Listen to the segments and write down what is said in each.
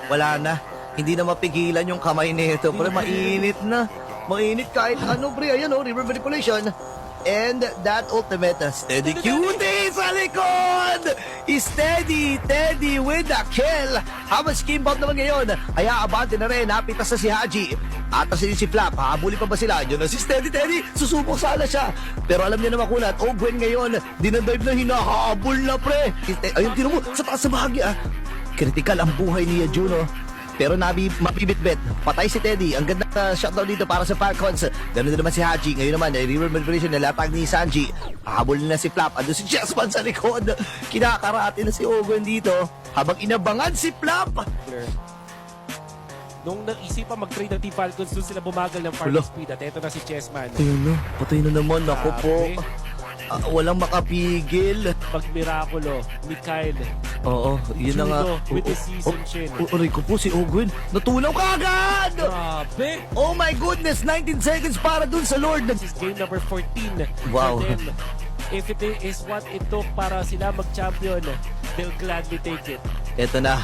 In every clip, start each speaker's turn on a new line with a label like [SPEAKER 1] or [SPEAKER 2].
[SPEAKER 1] Wala na. Hindi na mapigilan yung kamay nito, pre. Mainit na. Mainit kahit ano, pre. Ayan, river manipulation. And that ultimate steady cutie sa likod! Steady, Teddy with the kill! Habang skimbout naman ngayon, ay aabante na rin, napitas na si Haji. Atas din si Flap, habulin pa ba sila? Diyan na si Steady Teddy, susubok sana siya. Pero alam niya na makunat, Gwen ngayon, dinadive na hinahabol na pre. Ayun, tino mo, sa taas sa bahagi Critical ang buhay ni Juno. Pero mapibit-bit. Patay si Teddy. Ang ganda na shutdown dito para sa Falcons. Ganun din naman si Haji. Ngayon naman, river manipulation na latag ni Sanji. Habol na si Flap. Ando si Chessman sa likod. Kinakarate na si Gwen dito. Habang inabangan si Flap.
[SPEAKER 2] Nung naisip pa mag-trade ng Team Falcons, doon sila bumagal ng farm speed. At eto na si Chessman.
[SPEAKER 1] Ayun na. Patay na naman. Ako po. Walang makapigil.
[SPEAKER 2] Pag-mirakulo ni Kyle.
[SPEAKER 1] Oo, yun na nga.
[SPEAKER 2] With the season chin.
[SPEAKER 1] Aray ko po si Gwen. Natulaw ka agad!
[SPEAKER 2] Grabe!
[SPEAKER 1] Oh my goodness! 19 seconds para dun sa Lord.
[SPEAKER 2] This is game number 14
[SPEAKER 1] Wow.
[SPEAKER 2] for them. If it is what it took para sila mag-champion, they'll gladly take it.
[SPEAKER 1] Eto na.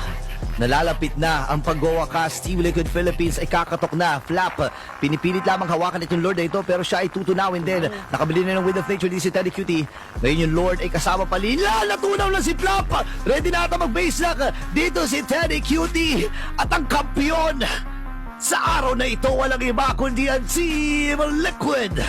[SPEAKER 1] Nalalapit na ang pagwawakas. Team Liquid Philippines ay kakatok na. Flap, pinipilit lamang hawakan itong Lord na ito pero siya ay tutunawin din. Nakabili na ng Wind of Nature din si Teddy Cutie. Ngayon yung Lord ay kasama pa Lila. Natunaw na si Flap. Ready na ata mag-base lock. Dito si Teddy Cutie. At ang kampiyon sa araw na ito walang iba kundi ang Team Liquid.